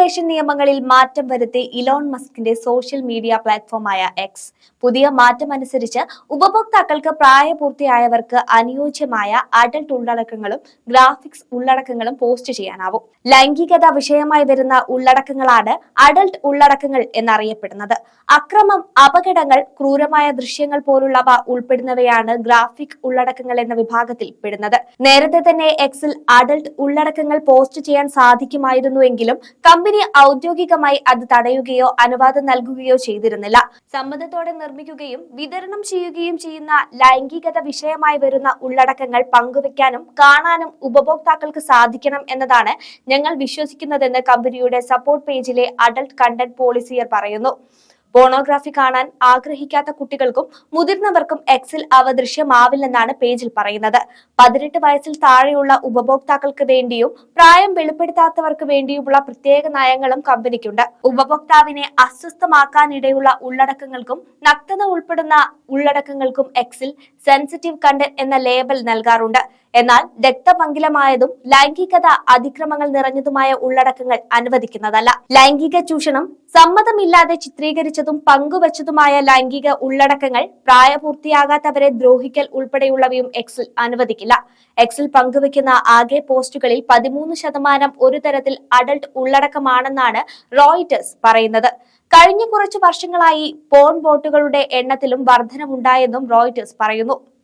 Corporation നിയമങ്ങളിൽ മാറ്റം വരുത്തി ഇലോൺ മസ്കിന്റെ സോഷ്യൽ മീഡിയ പ്ലാറ്റ്ഫോമായ എക്സ് പുതിയ മാറ്റമനുസരിച്ച് ഉപഭോക്താക്കൾക്ക് പ്രായപൂർത്തിയായവർക്ക് അനുയോജ്യമായ അഡൽട്ട് ഉള്ളടക്കങ്ങളും ഗ്രാഫിക്സ് ഉള്ളടക്കങ്ങളും പോസ്റ്റ് ചെയ്യാനാവും. ലൈംഗികത വിഷയമായി വരുന്ന ഉള്ളടക്കങ്ങളാണ് അഡൽട്ട് ഉള്ളടക്കങ്ങൾ എന്നറിയപ്പെടുന്നത്. അക്രമം, അപകടങ്ങൾ, ക്രൂരമായ ദൃശ്യങ്ങൾ പോലുള്ളവ ഉൾപ്പെടുന്നവയാണ് ഗ്രാഫിക് ഉള്ളടക്കങ്ങൾ എന്ന വിഭാഗത്തിൽ പെടുന്നത്. നേരത്തെ തന്നെ എക്സിൽ അഡൽട്ട് ഉള്ളടക്കങ്ങൾ പോസ്റ്റ് ചെയ്യാൻ സാധിക്കുമായിരുന്നുവെങ്കിലും കമ്പനി ഔദ്യോഗികമായി അത് തടയുകയോ അനുവാദം നൽകുകയോ ചെയ്തിരുന്നില്ല. സമ്മതത്തോടെ നിർമ്മിക്കുകയും വിതരണം ചെയ്യുകയും ചെയ്യുന്ന ലൈംഗികത വിഷയമായി വരുന്ന ഉള്ളടക്കങ്ങൾ പങ്കുവെക്കാനും കാണാനും ഉപഭോക്താക്കൾക്ക് സാധിക്കണം എന്നതാണ് ഞങ്ങൾ വിശ്വസിക്കുന്നതെന്ന് കമ്പനിയുടെ സപ്പോർട്ട് പേജിലെ അഡൽട്ട് കണ്ടന്റ് പോളിസിയർ പറയുന്നു. പോണോഗ്രാഫി കാണാൻ ആഗ്രഹിക്കാത്ത കുട്ടികൾക്കും മുതിർന്നവർക്കും എക്സിൽ അവ ദൃശ്യമാവില്ലെന്നാണ് പേജിൽ പറയുന്നത്. 18 വയസ്സിൽ താഴെയുള്ള ഉപഭോക്താക്കൾക്ക് വേണ്ടിയും പ്രായം വെളിപ്പെടുത്താത്തവർക്ക് വേണ്ടിയുമുള്ള പ്രത്യേക നയങ്ങളും കമ്പനിക്കുണ്ട്. ഉപഭോക്താവിനെ അസ്വസ്ഥമാക്കാനിടയുള്ള ഉള്ളടക്കങ്ങൾക്കും നഗ്നത ഉൾപ്പെടുന്ന ഉള്ളടക്കങ്ങൾക്കും എക്സിൽ സെൻസിറ്റീവ് കണ്ടന്റ് എന്ന ലേബൽ നൽകാറുണ്ട്. എന്നാൽ രക്തപങ്കിലമായതും ലൈംഗികത, അതിക്രമങ്ങൾ നിറഞ്ഞതുമായ ഉള്ളടക്കങ്ങൾ അനുവദിക്കുന്നതല്ല. ലൈംഗിക ചൂഷണം, സമ്മതമില്ലാതെ ചിത്രീകരിച്ചതും പങ്കുവച്ചതുമായ ലൈംഗിക ഉള്ളടക്കങ്ങൾ, പ്രായപൂർത്തിയാകാത്തവരെ ദ്രോഹിക്കൽ ഉൾപ്പെടെയുള്ളവയും എക്സിൽ അനുവദിക്കില്ല. എക്സിൽ പങ്കുവയ്ക്കുന്ന ആകെ പോസ്റ്റുകളിൽ 13% ഒരു തരത്തിൽ അഡൽട്ട് ഉള്ളടക്കമാണെന്നാണ് റോയിട്ടേഴ്സ് പറയുന്നത്. കഴിഞ്ഞ കുറച്ചു വർഷങ്ങളായി പോൺ ബോട്ടുകളുടെ എണ്ണത്തിലും വർധനവുണ്ടായെന്നും റോയിട്ടേഴ്സ് പറയുന്നു.